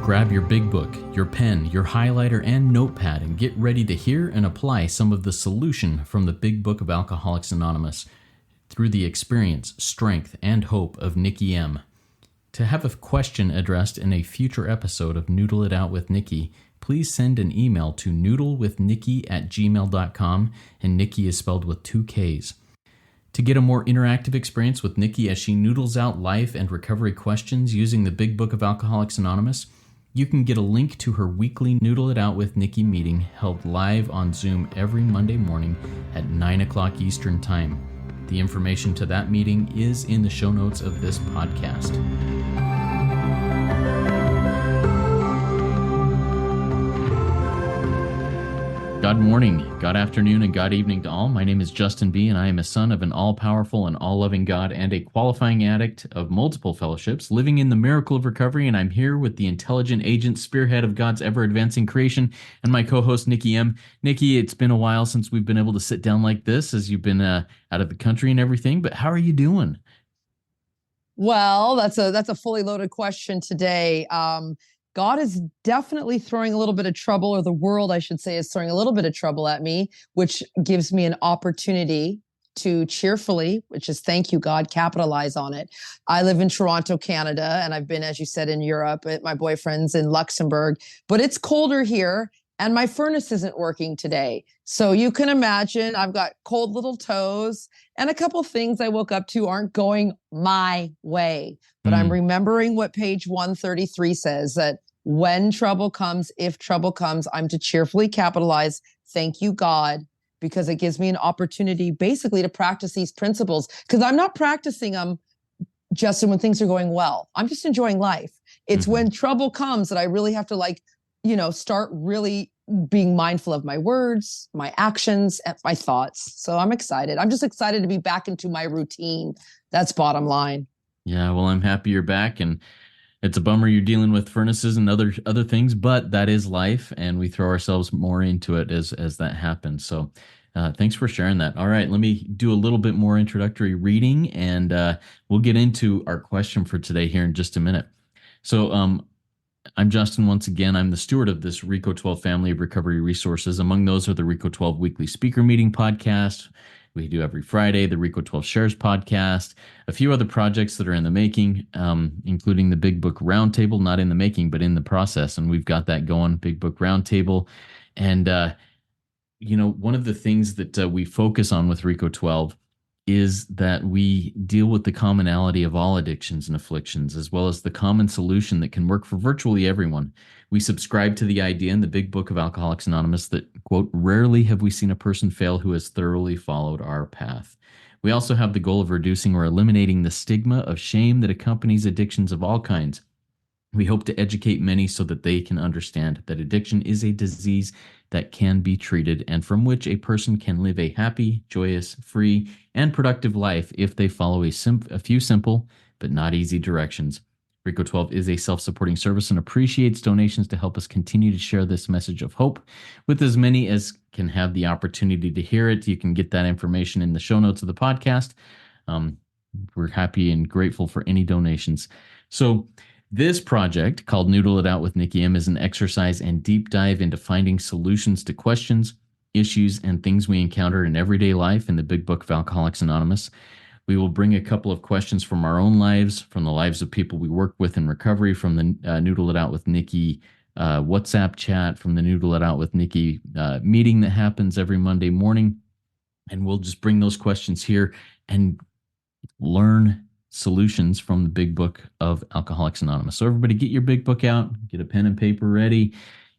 Grab your big book, your pen, your highlighter, and notepad and get ready to hear and apply some of the solution from the Big Book of Alcoholics Anonymous through the experience, strength, and hope of Nikki M. To have a question addressed in a future episode of Noodle It Out with Nikki, please send an email to noodlewithnikki@gmail.com, and Nikki is spelled with 2 Ks. To get a more interactive experience with Nikki as she noodles out life and recovery questions using the Big Book of Alcoholics Anonymous, you can get a link to her weekly Noodle It Out with Nikki meeting held live on Zoom every Monday morning at 9 o'clock Eastern Time. The information to that meeting is in the show notes of this podcast. God morning, God afternoon, and God evening to all. My name is Justin B., and I am a son of an all-powerful and all-loving God and a qualifying addict of multiple fellowships, living in the miracle of recovery, and I'm here with the intelligent agent, spearhead of God's ever-advancing creation, and my co-host, Nikki M. Nikki, it's been a while since we've been able to sit down like this, as you've been out of the country and everything, but how are you doing? Well, that's a fully loaded question today. God is definitely throwing a little bit of trouble, or the world, I should say, is throwing a little bit of trouble at me, which gives me an opportunity to cheerfully, which is thank you, God, capitalize on it. I live in Toronto, Canada, and I've been, as you said, in Europe. My boyfriend's in Luxembourg, but it's colder here, and my furnace isn't working today. So you can imagine I've got cold little toes, and a couple things I woke up to aren't going my way. But I'm remembering what page 133 says, that when trouble comes, if trouble comes, I'm to cheerfully capitalize. Thank you, God, because it gives me an opportunity basically to practice these principles, because I'm not practicing them, Justin, when things are going well. I'm just enjoying life. It's when trouble comes that I really have to start really being mindful of my words, my actions, and my thoughts. So I'm excited. I'm just excited to be back into my routine. That's bottom line. Yeah, well, I'm happy you're back, and it's a bummer you're dealing with furnaces and other things, but that is life, and we throw ourselves more into it as that happens. So thanks for sharing that. All right, let me do a little bit more introductory reading, and we'll get into our question for today here in just a minute. So I'm Justin once again. I'm the steward of this RICO 12 family of recovery resources. Among those are the RICO 12 weekly speaker meeting podcast we do every Friday, the RICO 12 Shares podcast, a few other projects that are in the making, including the Big Book Roundtable, not in the making, but in the process. And we've got that going, Big Book Roundtable. And, one of the things that we focus on with RICO 12 is that we deal with the commonality of all addictions and afflictions, as well as the common solution that can work for virtually everyone. We subscribe to the idea in the Big Book of Alcoholics Anonymous that, quote, rarely have we seen a person fail who has thoroughly followed our path. We also have the goal of reducing or eliminating the stigma of shame that accompanies addictions of all kinds. We hope to educate many so that they can understand that addiction is a disease that can be treated and from which a person can live a happy, joyous, free, and productive life if they follow a few simple but not easy directions. RICO 12 is a self-supporting service and appreciates donations to help us continue to share this message of hope with as many as can have the opportunity to hear it. You can get that information in the show notes of the podcast. We're happy and grateful for any donations. So this project, called Noodle It Out with Nikki M, is an exercise and deep dive into finding solutions to questions, issues, and things we encounter in everyday life in the Big Book of Alcoholics Anonymous. We will bring a couple of questions from our own lives, from the lives of people we work with in recovery, from the Noodle It Out with Nikki WhatsApp chat, from the Noodle It Out with Nikki meeting that happens every Monday morning. And we'll just bring those questions here and learn solutions from the Big Book of Alcoholics Anonymous. So everybody get your big book out, get a pen and paper ready,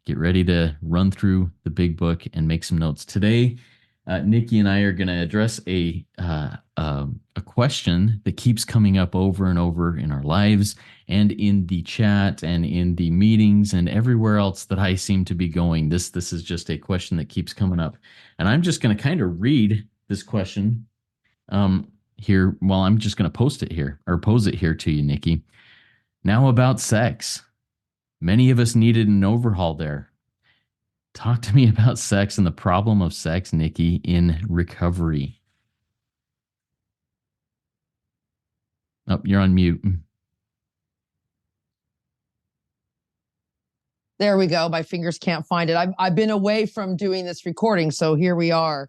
get ready to run through the big book and make some notes. Today, Nikki and I are going to address a question that keeps coming up over and over in our lives and in the chat and in the meetings and everywhere else that I seem to be going. This is just a question that keeps coming up. And I'm just going to kind of read this question here. Well, I'm just going to pose it here to you, Nikki. Now about sex. Many of us needed an overhaul there. Talk to me about sex and the problem of sex, Nikki, in recovery. Oh, you're on mute. There we go. My fingers can't find it. I've been away from doing this recording, so here we are.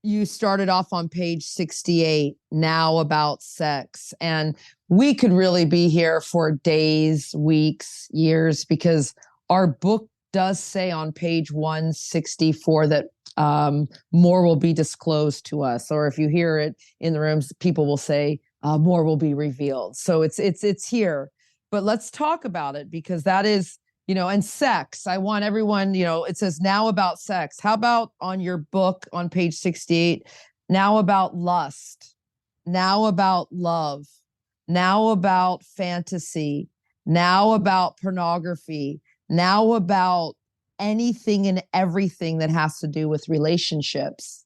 You started off on page 68, now about sex. And we could really be here for days, weeks, years, because our book does say on page 164 that more will be disclosed to us. Or if you hear it in the rooms, people will say more will be revealed. So it's here. But let's talk about it, because that is, and sex. I want everyone, it says now about sex. How about on your book on page 68, now about lust, now about love, now about fantasy, now about pornography, now about anything and everything that has to do with relationships.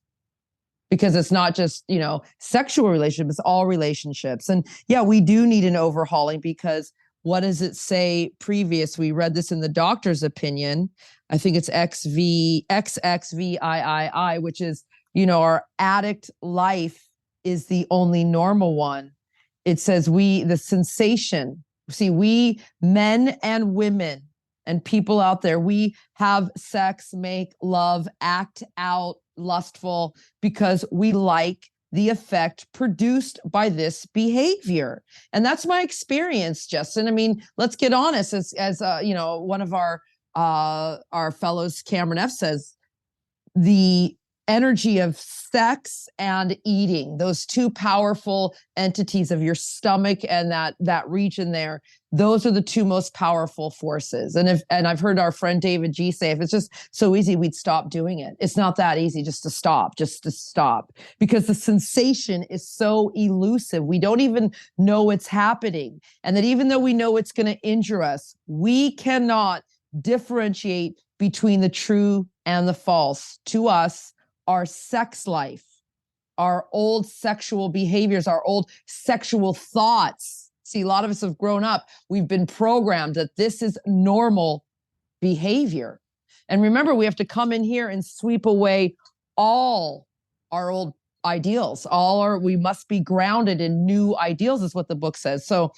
Because it's not just, sexual relationships, it's all relationships. And yeah, we do need an overhauling, because what does it say previous? We read this in the doctor's opinion. I think it's XXVIII, which is, our addict life is the only normal one. It says the sensation, we men and women and people out there, we have sex, make love, act out lustful because we like the effect produced by this behavior. And that's my experience, Justin. I mean, let's get honest. As one of our fellows, Cameron F, says, the energy of sex and eating, those two powerful entities of your stomach and that region there, those are the two most powerful forces. And I've heard our friend David G say, if it's just so easy, we'd stop doing it. It's not that easy just to stop, because the sensation is so elusive. We don't even know it's happening. And that even though we know it's going to injure us, we cannot differentiate between the true and the false. To us, our sex life, our old sexual behaviors, our old sexual thoughts. See, a lot of us have grown up. We've been programmed that this is normal behavior. And remember, we have to come in here and sweep away all our old ideals. We must be grounded in new ideals, is what the book says. So,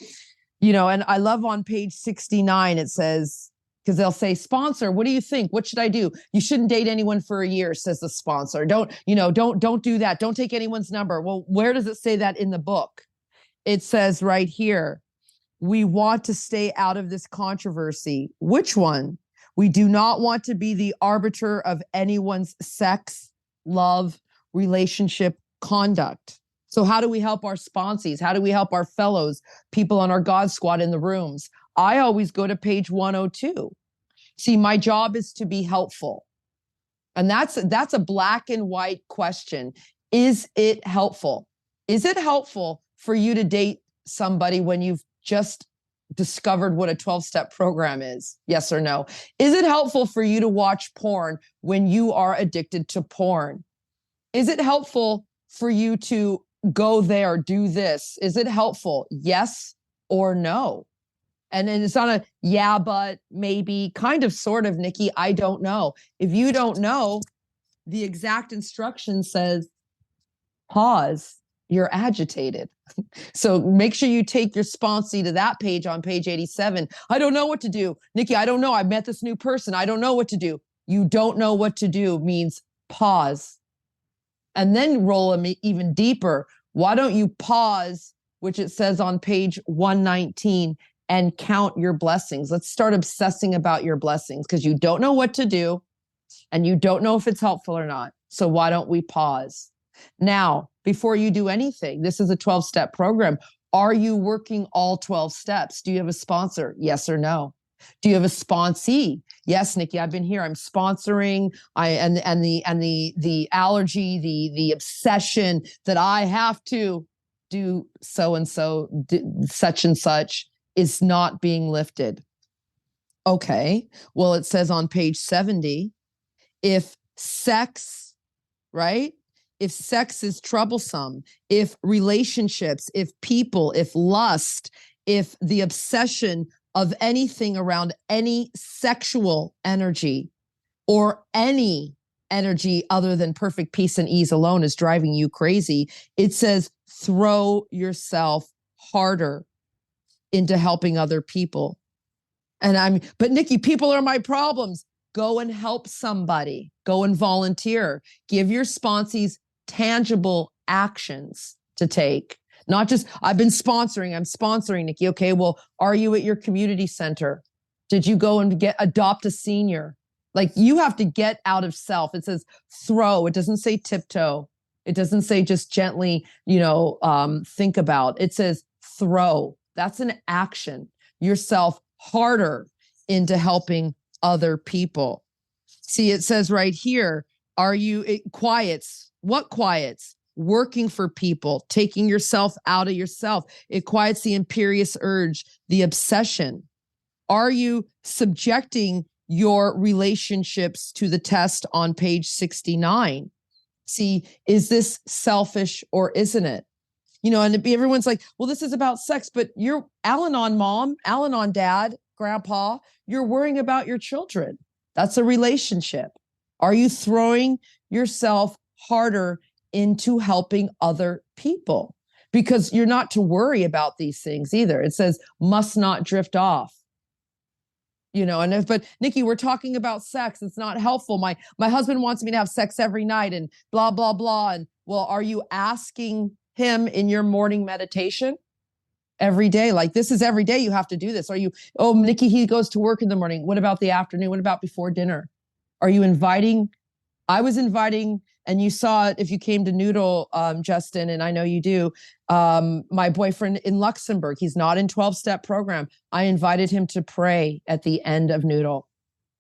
and I love on page 69, it says, because they'll say, sponsor, what do you think? What should I do? You shouldn't date anyone for a year, says the sponsor. Don't do that. Don't take anyone's number. Well, where does it say that in the book? It says right here, we want to stay out of this controversy. Which one? We do not want to be the arbiter of anyone's sex, love, relationship, conduct. So how do we help our sponsees? How do we help our fellows, people on our God Squad in the rooms? I always go to page 102. See, my job is to be helpful. And that's a black and white question. Is it helpful? Is it helpful for you to date somebody when you've just discovered what a 12-step program is? Yes or no? Is it helpful for you to watch porn when you are addicted to porn? Is it helpful for you to go there, do this? Is it helpful? Yes or no? And then it's not a yeah, but maybe, kind of, sort of, Nikki, I don't know. If you don't know, the exact instruction says, pause, you're agitated. So make sure you take your sponsee to that page on page 87. I don't know what to do. Nikki, I don't know. I met this new person. I don't know what to do. You don't know what to do means pause. And then roll them even deeper. Why don't you pause, which it says on page 119, and count your blessings? Let's start obsessing about your blessings, because you don't know what to do and you don't know if it's helpful or not. So why don't we pause? Now, before you do anything, this is a 12-step program. Are you working all 12 steps? Do you have a sponsor? Yes or no? Do you have a sponsee? Yes, Nikki, I've been here. I'm sponsoring. The allergy, the obsession that I have to do so and so, such and such, is not being lifted. Okay. Well, it says on page 70, if sex, right? If sex is troublesome, if relationships, if people, if lust, if the obsession of anything around any sexual energy or any energy other than perfect peace and ease alone is driving you crazy, it says throw yourself harder into helping other people. But Nikki, people are my problems. Go and help somebody. Go and volunteer. Give your sponsees tangible actions to take. Not just, I'm sponsoring, Nikki. Okay, well, are you at your community center? Did you go and adopt a senior? Like, you have to get out of self. It says throw. It doesn't say tiptoe. It doesn't say just gently, think about. It says throw. That's an action. Yourself harder into helping other people. See, it says right here, it quiets. What quiets? Working for people, taking yourself out of yourself. It quiets the imperious urge, the obsession. Are you subjecting your relationships to the test on page 69? See, is this selfish or isn't it? And everyone's like, well, this is about sex, but you're Al-Anon mom, Al-Anon dad, grandpa, you're worrying about your children. That's a relationship. Are you throwing yourself harder into helping other people? Because you're not to worry about these things either. It says must not drift off. But Nikki, we're talking about sex. It's not helpful. My husband wants me to have sex every night and blah, blah, blah. And well, are you asking him in your morning meditation every day? Like, this is every day you have to do this. Are you, oh, Nikki, he goes to work in the morning. What about the afternoon? What about before dinner? Are you inviting? I was inviting, and you saw it if you came to Noodle, Justin, and I know you do, my boyfriend in Luxembourg. He's not in 12-step program. I invited him to pray at the end of Noodle.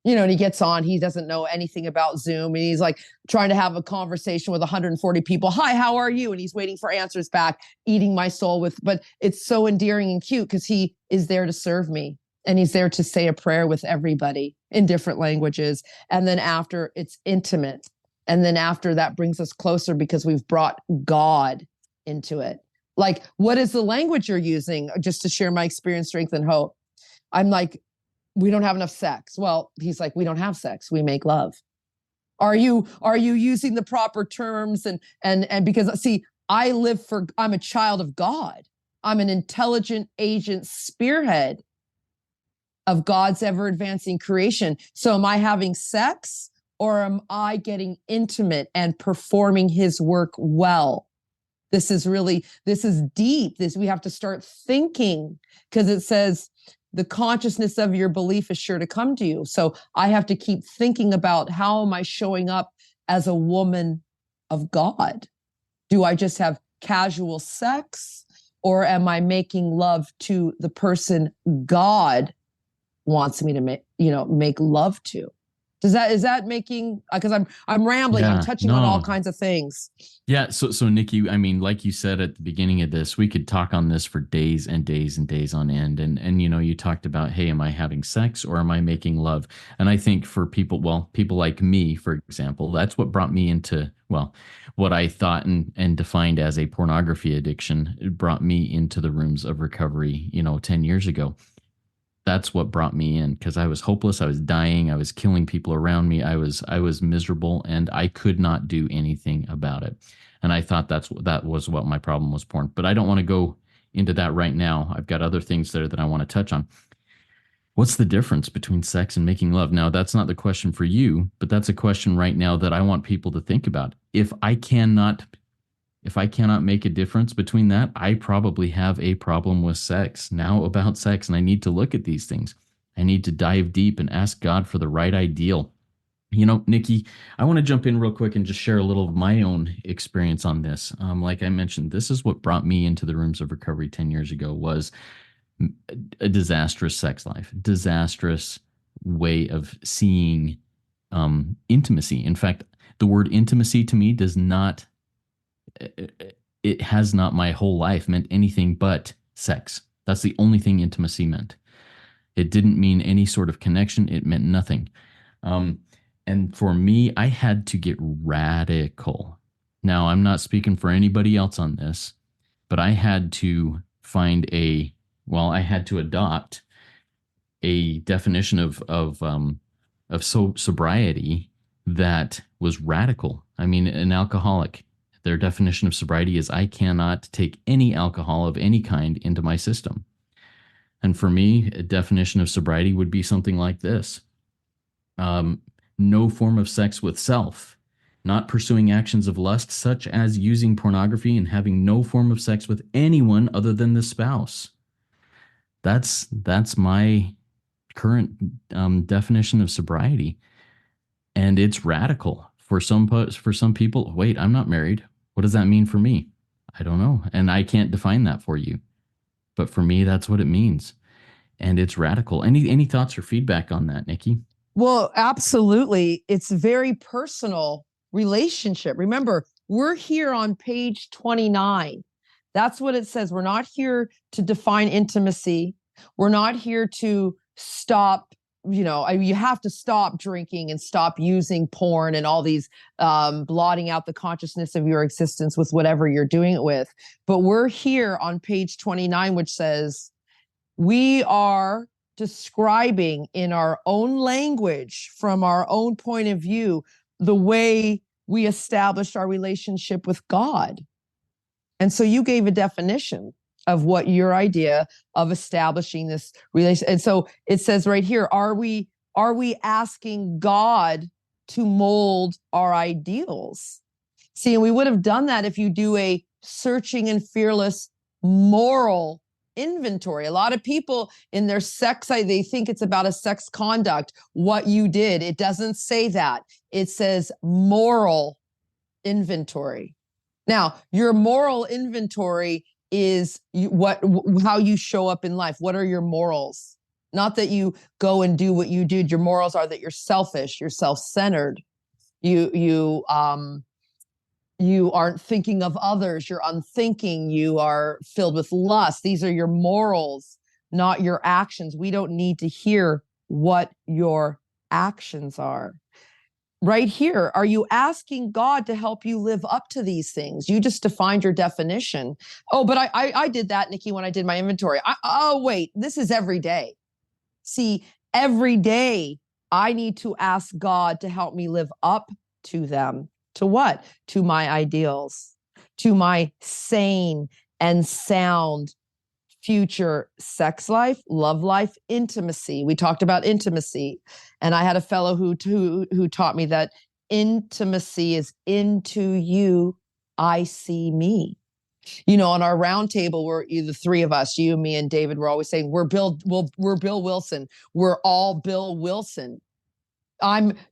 And he gets on, he doesn't know anything about Zoom. And he's like trying to have a conversation with 140 people. Hi, how are you? And he's waiting for answers back, eating my soul but it's so endearing and cute because he is there to serve me. And he's there to say a prayer with everybody in different languages. And then after, it's intimate. And then after, that brings us closer because we've brought God into it. Like, what is the language you're using? Just to share my experience, strength, and hope. I'm like, we don't have enough sex. Well, he's like, we don't have sex. We make love. Are you using the proper terms? And because, see, I'm a child of God. I'm an intelligent agent spearhead of God's ever advancing creation. So am I having sex, or am I getting intimate and performing his work well? This is deep. We have to start thinking, because it says the consciousness of your belief is sure to come to you. So I have to keep thinking about, how am I showing up as a woman of God? Do I just have casual sex, or am I making love to the person God wants me to make love to? Is that making, because I'm rambling, I'm touching on all kinds of things. Yeah. So Nikki, I mean, like you said at the beginning of this, we could talk on this for days and days and days on end. And you talked about, hey, am I having sex or am I making love? And I think for people like me, for example, that's what brought me into, what I thought and defined as a pornography addiction. It brought me into the rooms of recovery, 10 years ago. That's what brought me in, because I was hopeless. I was dying. I was killing people around me. I was miserable, and I could not do anything about it. And I thought that was what my problem was, porn. But I don't want to go into that right now. I've got other things there that I want to touch on. What's the difference between sex and making love? Now, that's not the question for you, but that's a question right now that I want people to think about. If I cannot make a difference between that, I probably have a problem with sex. Now about sex, and I need to look at these things. I need to dive deep and ask God for the right ideal. Nikki, I want to jump in real quick and just share a little of my own experience on this. Like I mentioned, this is what brought me into the rooms of recovery 10 years ago, was a disastrous sex life, disastrous way of seeing intimacy. In fact, the word intimacy to me it has not my whole life meant anything but sex. That's the only thing intimacy meant. It didn't mean any sort of connection. It meant nothing. And for me, I had to get radical. Now, I'm not speaking for anybody else on this, but I had to I had to adopt a definition of sobriety that was radical. I mean, an alcoholic, their definition of sobriety is, I cannot take any alcohol of any kind into my system. And for me, a definition of sobriety would be something like this. Um, no form of sex with self, not pursuing actions of lust, such as using pornography and having no form of sex with anyone other than the spouse. That's my current definition of sobriety, and it's radical for some people. Wait, I'm not married. What does that mean for me? I don't know, and I can't define that for you. But for me, that's what it means, and it's radical. Any thoughts or feedback on that, Nikki? Well, absolutely. It's very personal relationship. Remember, we're here on page 29. That's what it says. We're not here to define intimacy. We're not here to stop, you have to stop drinking and stop using porn and all these blotting out the consciousness of your existence with whatever you're doing it with. But we're here on page 29, which says, we are describing in our own language, from our own point of view, the way we established our relationship with God. And so you gave a definition of what your idea of establishing this relation. And so it says right here, are we asking God to mold our ideals? See, and we would have done that if you do a searching and fearless moral inventory. A lot of people in their sex, they think it's about a sex conduct, what you did. It doesn't say that. It says moral inventory. Now, your moral inventory is how you show up in life. What are your morals? Not that you go and do what you did. Your morals are that you're selfish, you're self-centered, you aren't thinking of others, you're unthinking, you are filled with lust. These are your morals, not your actions. We don't need to hear what your actions are. Right here, are you asking God to help you live up to these things? You just defined your definition. Oh, but I did that, Nikki, when I did my inventory. Wait, this is every day. See, every day I need to ask God to help me live up to them. To what? To my ideals, to my sane and sound future sex life, love life, intimacy. We talked about intimacy. And I had a fellow who taught me that intimacy is into you, I see me. On our round table, we're the three of us, you, me, and David, we're always saying, we're Bill Wilson. We're all Bill Wilson.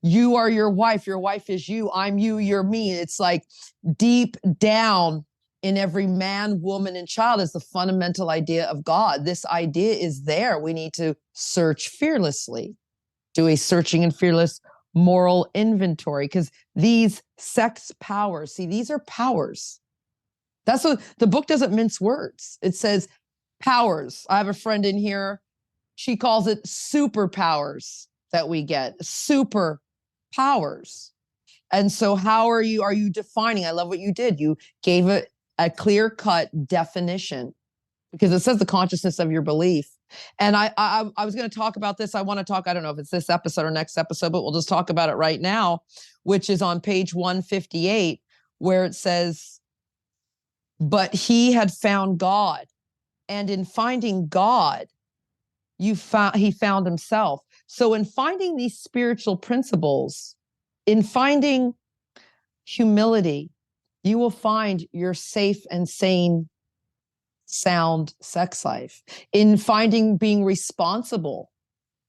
You are your wife is you, I'm you, you're me. It's like deep down in every man, woman, and child is the fundamental idea of God. This idea is there. We need to search fearlessly, do a searching and fearless moral inventory, because these sex powers, see, these are powers. That's what the book doesn't mince words. It says powers. I have a friend in here. She calls it superpowers that we get, superpowers. And so how are you defining? I love what you did. You gave it a clear-cut definition, because it says the consciousness of your belief. And I was going to talk about this. I want to talk, I don't know if it's this episode or next episode, but we'll just talk about it right now, which is on page 158, where it says, but he had found God, and in finding God, he found himself. So in finding these spiritual principles, in finding humility, you will find your safe and sane, sound sex life. In finding being responsible,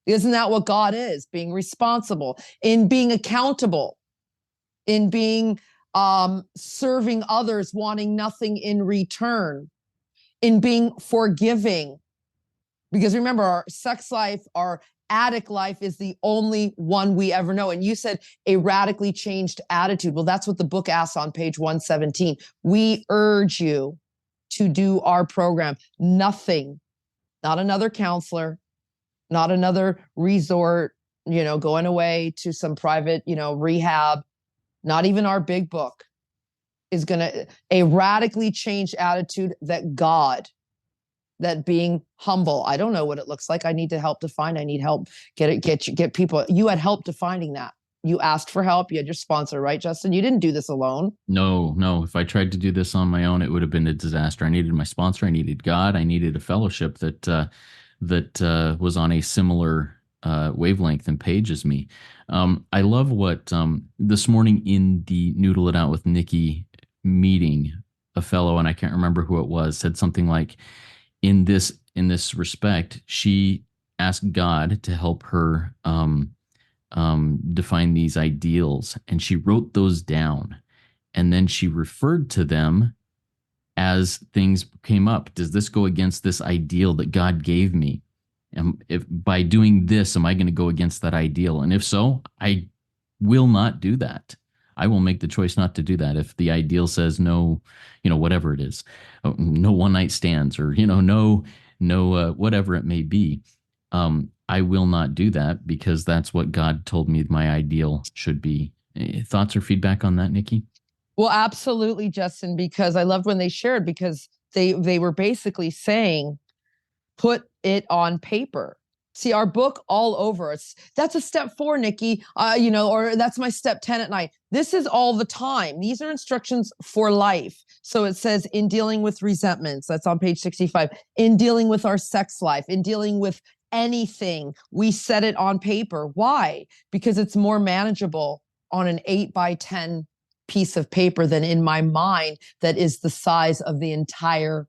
isn't that what God is? Being responsible, in being accountable, in being serving others, wanting nothing in return, in being forgiving. Because remember, our sex life, our addict life is the only one we ever know. And you said a radically changed attitude. Well, that's what the book asks on page 117. We urge you to do our program. Nothing, not another counselor, not another resort, going away to some private, rehab, not even our big book is a radically changed attitude that being humble. I don't know what it looks like. I need to help define. I need help. Get people. You had help defining that. You asked for help. You had your sponsor, right, Justin? You didn't do this alone. No. If I tried to do this on my own, it would have been a disaster. I needed my sponsor. I needed God. I needed a fellowship that that was on a similar wavelength and page as me. I love what this morning in the Noodle It Out with Nikki meeting, a fellow, and I can't remember who it was, said something like, in this respect, she asked God to help her define these ideals, and she wrote those down, and then she referred to them as things came up. Does this go against this ideal that God gave me? And if by doing this, am I going to go against that ideal? And if so, I will not do that. I will make the choice not to do that. If the ideal says no, whatever it is, no one night stands, or, no, whatever it may be, I will not do that because that's what God told me my ideal should be. Thoughts or feedback on that, Nikki? Well, absolutely, Justin, because I loved when they shared, because they were basically saying, put it on paper. See, our book all over us. That's a step 4, Nikki, or that's my step 10 at night. This is all the time. These are instructions for life. So it says, in dealing with resentments, that's on page 65, in dealing with our sex life, in dealing with anything, we set it on paper. Why? Because it's more manageable on an 8x10 piece of paper than in my mind that is the size of the entire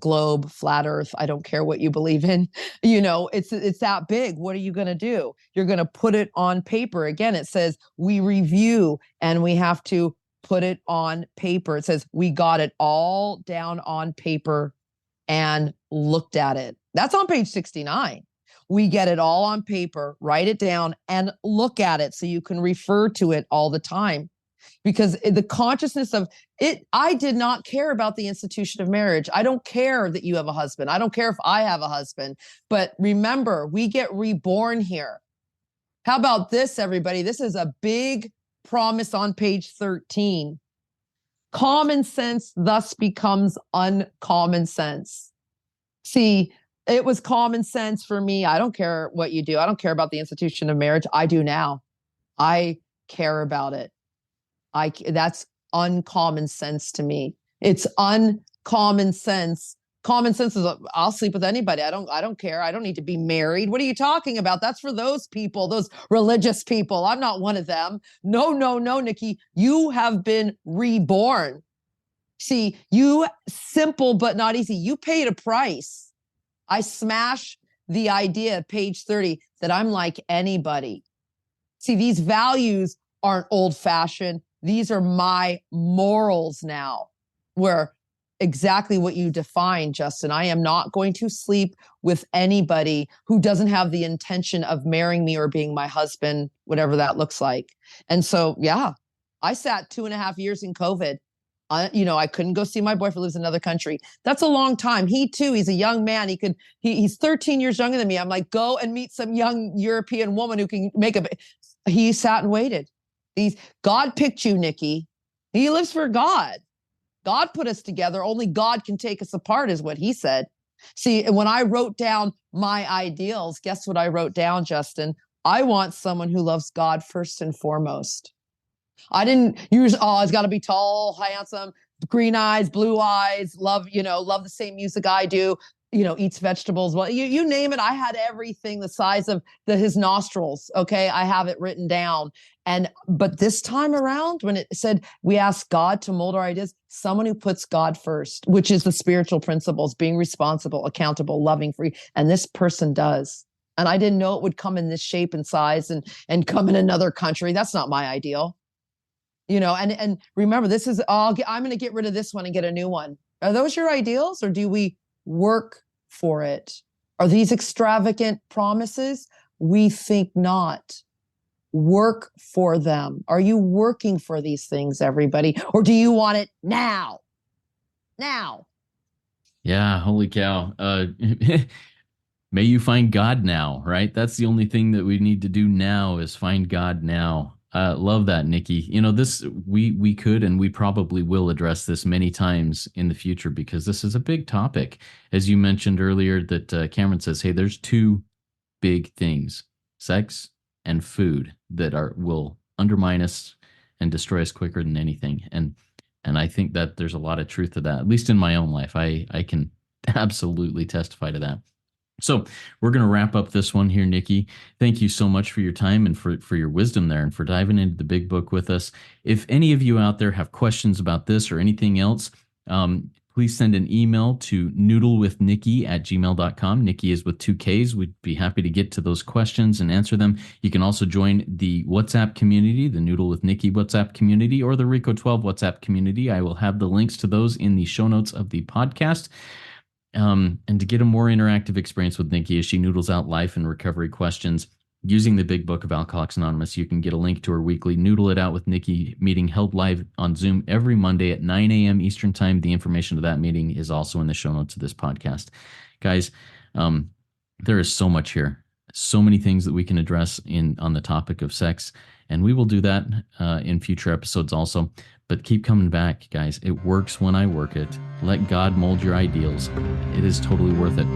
globe, flat earth. I don't care what you believe in. It's that big. What are you going to do? You're going to put it on paper. Again, it says we review and we have to put it on paper. It says we got it all down on paper and looked at it. That's on page 69. We get it all on paper, write it down and look at it so you can refer to it all the time. Because the consciousness of it, I did not care about the institution of marriage. I don't care that you have a husband. I don't care if I have a husband. But remember, we get reborn here. How about this, everybody? This is a big promise on page 13. Common sense thus becomes uncommon sense. See, it was common sense for me. I don't care what you do. I don't care about the institution of marriage. I do now. I care about it. That's uncommon sense to me. It's uncommon sense. Common sense is I'll sleep with anybody. I don't care. I don't need to be married. What are you talking about? That's for those people, those religious people. I'm not one of them. No, Nikki, you have been reborn. See, simple but not easy. You paid a price. I smash the idea, page 30, that I'm like anybody. See, these values aren't old-fashioned. These are my morals now, where exactly what you defined, Justin. I am not going to sleep with anybody who doesn't have the intention of marrying me or being my husband, whatever that looks like. And so, yeah, I sat 2.5 years in COVID. I couldn't go see my boyfriend, lives in another country. That's a long time. He too, he's a young man. He's 13 years younger than me. I'm like, go and meet some young European woman who can he sat and waited. God picked you, Nikki. He lives for God. God put us together. Only God can take us apart, is what he said. See, when I wrote down my ideals, guess what I wrote down, Justin? I want someone who loves God first and foremost. I didn't use, it's got to be tall, handsome, green eyes, blue eyes, love the same music I do, eats vegetables. Well, you name it. I had everything the size of his nostrils. Okay. I have it written down. But this time around, when it said we ask God to mold our ideas, someone who puts God first, which is the spiritual principles, being responsible, accountable, loving, free. And this person does. And I didn't know it would come in this shape and size and come in another country. That's not my ideal. And remember, this is I'm going to get rid of this one and get a new one. Are those your ideals, or do we work for it? Are these extravagant promises? We think not. Work for them. Are you working for these things, everybody? Or do you want it now? Now. Yeah, holy cow. May you find God now, right? That's the only thing that we need to do now, is find God now. Love that, Nikki. This we could and we probably will address this many times in the future, because this is a big topic. As you mentioned earlier, that Cameron says, hey, there's two big things, sex and food, that will undermine us and destroy us quicker than anything. And I think that there's a lot of truth to that, at least in my own life. I can absolutely testify to that. So we're going to wrap up this one here, Nikki. Thank you so much for your time and for your wisdom there and for diving into the big book with us. If any of you out there have questions about this or anything else, please send an email to noodlewithnikki@gmail.com. Nikki is with two Ks. We'd be happy to get to those questions and answer them. You can also join the WhatsApp community, the Noodle with Nikki WhatsApp community, or the Rico 12 WhatsApp community. I will have the links to those in the show notes of the podcast. And to get a more interactive experience with Nikki as she noodles out life and recovery questions using the Big Book of Alcoholics Anonymous, you can get a link to her weekly Noodle It Out with Nikki meeting held live on Zoom every Monday at 9 a.m. Eastern Time. The information to that meeting is also in the show notes of this podcast. Guys, there is so much here, so many things that we can address on the topic of sex, and we will do that in future episodes also. But keep coming back, guys. It works when I work it. Let God mold your ideals. It is totally worth it.